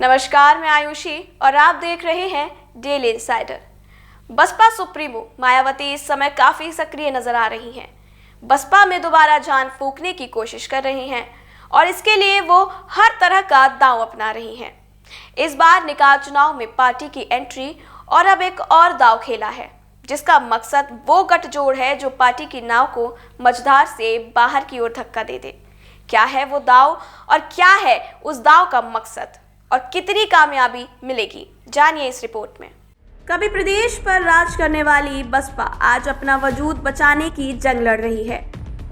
नमस्कार, मैं आयुषी और आप देख रहे हैं daily insider. Baspa supremo Mayawati इस समय काफी सक्रिय नजर आ रही हैं। बसपा में दोबारा जान फूंकने की कोशिश कर रही हैं और इसके लिए वो हर तरह का दांव अपना रही हैं। इस बार निकाय चुनाव में पार्टी की एंट्री और अब एक और दांव खेला है, जिसका मकसद वो गठजोड़ है जो पार्टी की नाव को मझधार से बाहर की ओर धक्का दे दे। क्या है वो दांव और क्या है उस दांव का मकसद और कितनी कामयाबी मिलेगी, जानिए इस रिपोर्ट में। कभी प्रदेश पर राज करने वाली बसपा आज अपना वजूद बचाने की जंग लड़ रही है।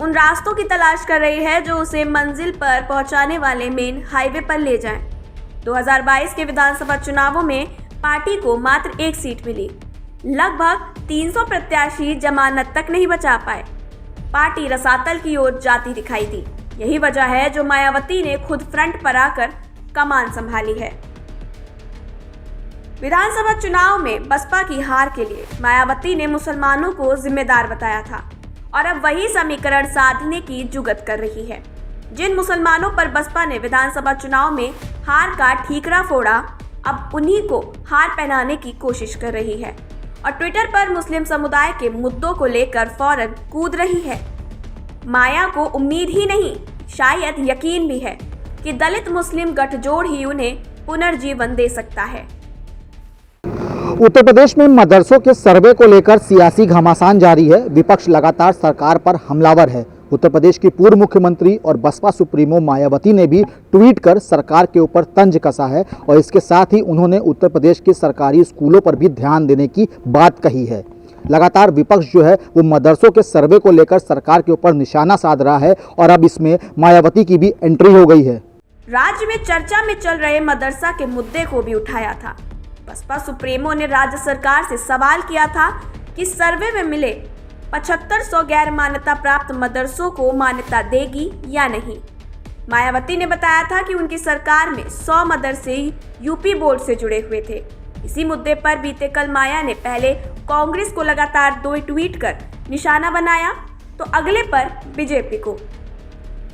उन रास्तों की तलाश कर रही है जो उसे मंजिल पर पहुंचाने वाले मेन हाईवे पर ले जाएं। 2022 के विधानसभा चुनावों में पार्टी को मात्र एक सीट मिली। लगभग 300 प्रत्याशी जमानत तक नहीं बचा पाए। पार्टी रसातल की ओर जाती दिखाई दी। यही वजह है जो मायावती ने खुद फ्रंट पर आकर कमान संभाली है। विधानसभा चुनाव में बसपा की हार के लिए मायावती ने मुसलमानों को जिम्मेदार बताया था और अब वही समीकरण साधने की जुगत कर रही है। जिन मुसलमानों पर बसपा ने विधानसभा चुनाव में हार का ठीकरा फोड़ा, अब उन्हीं को हार पहनाने की कोशिश कर रही है और ट्विटर पर मुस्लिम समुदाय के मुद्दों को लेकर फौरन कूद रही है। माया को उम्मीद ही नहीं, शायद यकीन भी है कि दलित मुस्लिम गठजोड़ ही उन्हें पुनर्जीवन दे सकता है। उत्तर प्रदेश में मदरसों के सर्वे को लेकर सियासी घमासान जारी है। विपक्ष लगातार सरकार पर हमलावर है। उत्तर प्रदेश की पूर्व मुख्यमंत्री और बसपा सुप्रीमो मायावती ने भी ट्वीट कर सरकार के ऊपर तंज कसा है और इसके साथ ही उन्होंने उत्तर प्रदेश के सरकारी स्कूलों पर भी ध्यान देने की बात कही है। लगातार विपक्ष जो है वो मदरसों के सर्वे को लेकर सरकार के ऊपर निशाना साध रहा है और अब इसमें मायावती की भी एंट्री हो गई है। राज्य में चर्चा में चल रहे मदरसा के मुद्दे को भी उठाया था। बसपा सुप्रीमो ने राज्य सरकार से सवाल किया था कि सर्वे में मिले 7500 गैर मान्यता प्राप्त मदरसों को मान्यता देगी या नहीं। मायावती ने बताया था कि उनकी सरकार में 100 मदरसे यूपी बोर्ड से जुड़े हुए थे। इसी मुद्दे पर बीते कल माया ने पहले कांग्रेस को लगातार 2 ट्वीट कर निशाना बनाया तो अगले पर बीजेपी को।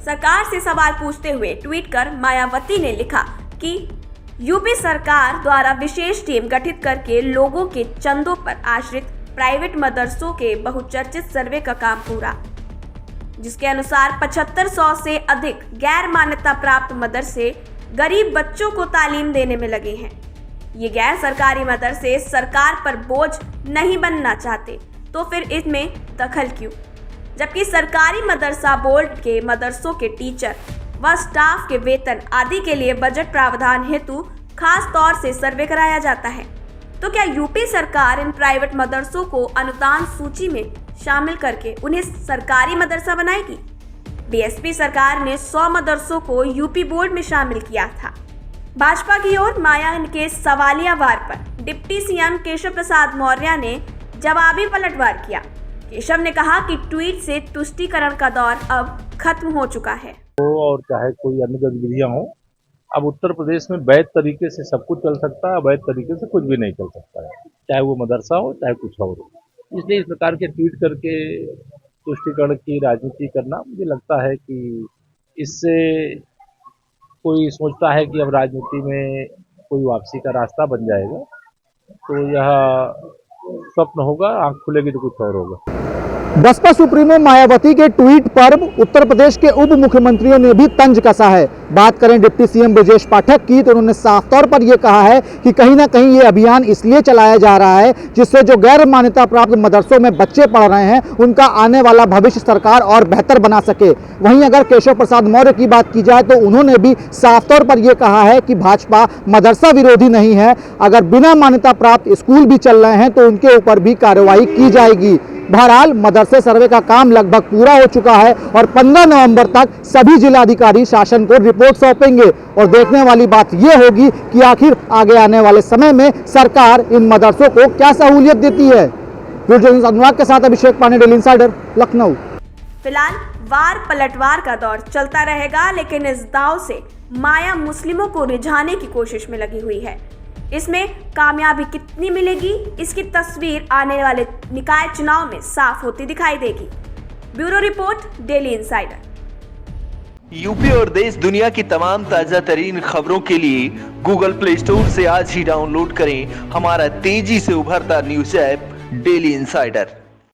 सरकार से सवाल पूछते हुए ट्वीट कर मायावती ने लिखा कि यूपी सरकार द्वारा विशेष टीम गठित करके लोगों के चंदों पर आश्रित प्राइवेट मदरसों के बहुचर्चित सर्वे का काम पूरा, जिसके अनुसार 7500 से अधिक गैर मान्यता प्राप्त मदरसे गरीब बच्चों को तालीम देने में लगे हैं। ये गैर सरकारी मदरसे सरकार पर बोझ नहीं बनना चाहते, तो फिर इसमें दखल क्यों? जबकि सरकारी मदरसा बोर्ड के मदरसों के टीचर व स्टाफ के वेतन आदि के लिए बजट प्रावधान हेतु खास तौर से सर्वे कराया जाता है। तो क्या यूपी सरकार इन प्राइवेट मदरसों को अनुदान सूची में शामिल करके उन्हें सरकारी मदरसा बनाएगी? बीएसपी सरकार ने 100 मदरसों को यूपी बोर्ड में शामिल किया था। भाजपा की ओर माया के सवालिया वार पर डिप्टी सीएम केशव प्रसाद मौर्य ने जवाबी पलटवार किया। केशव ने कहा कि ट्वीट से तुष्टीकरण का दौर अब खत्म हो चुका है। और चाहे कोई अन्य गतिविधियां हो, अब उत्तर प्रदेश में वैध तरीके से सब कुछ चल सकता है, अवैध तरीके से कुछ भी नहीं चल सकता है, चाहे वो मदरसा हो चाहे कुछ और हो। इसलिए इस प्रकार के ट्वीट करके तुष्टीकरण की राजनीति करना, मुझे लगता है कि इससे कोई सोचता है कि अब राजनीति में कोई वापसी का रास्ता बन जाएगा, तो यह स्वप्न होगा। आंख खुलेगी तो कुछ और होगा। बसपा सुप्रीमो मायावती के ट्वीट पर उत्तर प्रदेश के उप मुख्यमंत्रियों ने भी तंज कसा है। बात करें डिप्टी सीएम ब्रजेश पाठक की, तो उन्होंने साफ तौर पर यह कहा है कि कहीं ना कहीं ये अभियान इसलिए चलाया जा रहा है जिससे जो गैर मान्यता प्राप्त मदरसों में बच्चे पढ़ रहे हैं उनका आने वाला भविष्य सरकार और बेहतर बना सके। वहीं अगर केशव प्रसाद मौर्य की बात की जाए तो उन्होंने भी साफ तौर पर यह कहा है कि भाजपा मदरसा विरोधी नहीं है। अगर बिना मान्यता प्राप्त स्कूल भी चल रहे हैं तो उनके ऊपर भी कार्रवाई की जाएगी। बहरहाल मदरसे सर्वे का काम लगभग पूरा हो चुका है और 15 नवंबर तक सभी जिलाधिकारी शासन को रिपोर्ट सौंपेंगे और देखने वाली बात यह होगी कि आखिर आगे आने वाले समय में सरकार इन मदरसों को क्या सहूलियत देती है। अनुराग के साथ अभिषेक पांडे, डेली इंसाइडर, लखनऊ। फिलहाल वार पलटवार का दौर चलता रहेगा, लेकिन इस दांव से माया मुस्लिमों को रिझाने की कोशिश में लगी हुई है। इसमें कामयाबी कितनी मिलेगी, इसकी तस्वीर आने वाले निकाय चुनाव में साफ होती दिखाई देगी। Bureau report, daily insider. UP और देश दुनिया की तमाम ताजा तरीन खबरों के लिए गूगल प्ले स्टोर से आज ही डाउनलोड करें हमारा तेजी से उभरता न्यूज ऐप डेली इंसाइडर।